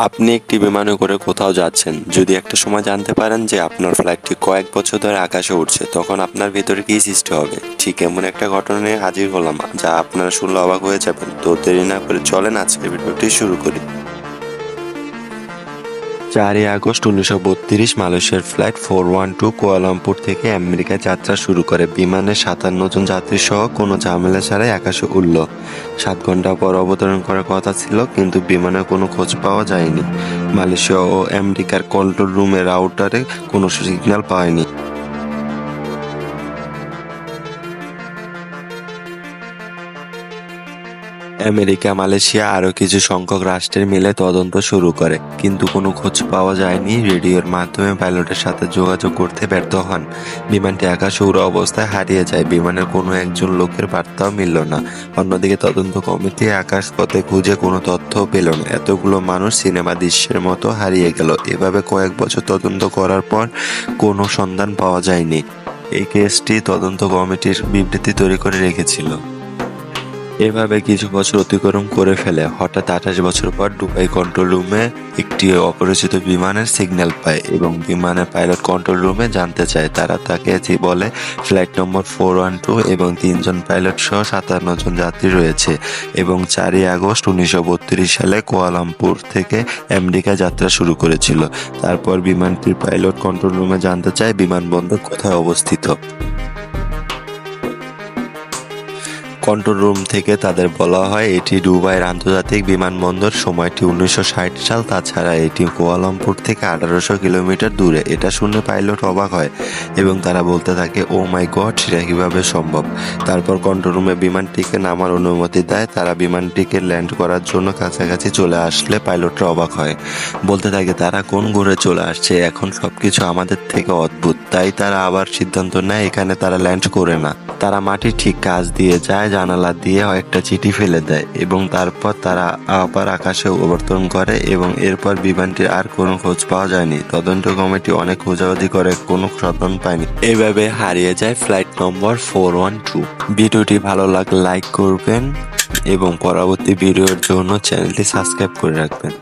আপনি একটি বিমানে করে কোথাও যাচ্ছেন, যদি একটা সময় জানতে পারেন যে আপনার ফ্লাইটটি কয়েক বছর ধরে আকাশে উড়ছে, তখন আপনার ভিতরে কী সৃষ্টি হবে? ঠিক এমন একটা ঘটনা নিয়ে হাজির হলাম যা আপনারা শুনলে অবাক হয়ে যাবেন। তো দেরি না করে চলেন আজকের ভিডিওটি শুরু করি। 4 আগস্ট 1932 মালয়েশিয়ার ফ্লাইট 412 কুয়ালালামপুর থেকে আমেরিকায় যাত্রা শুরু করে। বিমানে 57 জন যাত্রী সহ কোনো ঝামেলা ছাড়াই আকাশে উড়ল। 7 ঘন্টা পর অবতরণ করার কথা ছিল, কিন্তু বিমানের কোনো খোঁজ পাওয়া যায়নি। মালয়েশিয়া ও আমেরিকার কন্ট্রোল রুমের রাউটারে কোনো সিগন্যাল পায়নি। আমেরিকা, মালয়েশিয়া আরও কিছু সংখ্যক রাষ্ট্রের মিলে তদন্ত শুরু করে, কিন্তু কোনো খোঁজ পাওয়া যায়নি। রেডিওর মাধ্যমে পাইলটের সাথে যোগাযোগ করতে ব্যর্থ হন। বিমানটি আকাশে উড়া অবস্থায় হারিয়ে যায়। বিমানের কোনো একজন লোকের বার্তাও মিলল না। অন্যদিকে তদন্ত কমিটি আকাশপথে খুঁজে কোনো তথ্যও পেল না। এতগুলো মানুষ সিনেমা দৃশ্যের মতো হারিয়ে গেল। এভাবে কয়েক বছর তদন্ত করার পর কোনো সন্ধান পাওয়া যায়নি। এই কেসটি তদন্ত কমিটির বিবৃতি তৈরি করে রেখেছিল। এভাবে কিছু বছর অতিক্রম করে ফেলে। হঠাৎ 28 বছর পর দুবাই কন্ট্রোল রুমে একটি অপরিচিত বিমানের সিগন্যাল পায় এবং বিমানের পাইলট কন্ট্রোল রুমে জানতে চায়। তারা তাকে বলে ফ্লাইট নম্বর 412 এবং 3 জন পাইলট সহ 57 জন যাত্রী রয়েছে এবং 4 আগস্ট 1932 সালে কুয়ালালামপুর থেকে আমেরিকা যাত্রা শুরু করেছিল। তারপর বিমানটির পাইলট কন্ট্রোল রুমে জানতে চায় বিমানবন্দর কোথায় অবস্থিত। কন্ট্রোল রুম থেকে তাদের বলা হয় এটি দুবাইয়ের আন্তর্জাতিক বিমানবন্দর, সময়টি 1960 সাল। তাছাড়া এটি কুয়ালালামপুর থেকে 1800 কিলোমিটার দূরে। এটা শুনে পাইলট অবাক হয় এবং তারা বলতে থাকে, ও মাই গড, সেটা কীভাবে সম্ভব? তারপর কন্ট্রোল রুমে বিমানটিকে নামার অনুমতি দেয়। তারা বিমানটিকে ল্যান্ড করার জন্য কাছাকাছি চলে আসলে পাইলটরা অবাক হয়, বলতে থাকে তারা কোন ঘুরে চলে আসছে, এখন সবকিছু আমাদের থেকে অদ্ভুত। তাই তারা আবার সিদ্ধান্ত নেয় এখানে তারা ল্যান্ড করে না। তারা মাটির ঠিক কাছ দিয়ে যায়, জানালা দিয়ে একটা চিঠি ফেলে দেয় এবং তারপর তারা আবার আকাশে অবতরণ করে এবং এরপর বিমানটির আর কোনো খোঁজ পাওয়া যায়নি। তদন্ত কমিটি অনেক খোঁজাখুঁজি করে, কোনো সন্ধান পায়নি। এইভাবে হারিয়ে যায় ফ্লাইট নম্বর 412। ভিডিওটি ভালো লাগলে লাইক করবেন এবং পরবর্তী ভিডিওর জন্য চ্যানেলটি সাবস্ক্রাইব করে রাখবেন।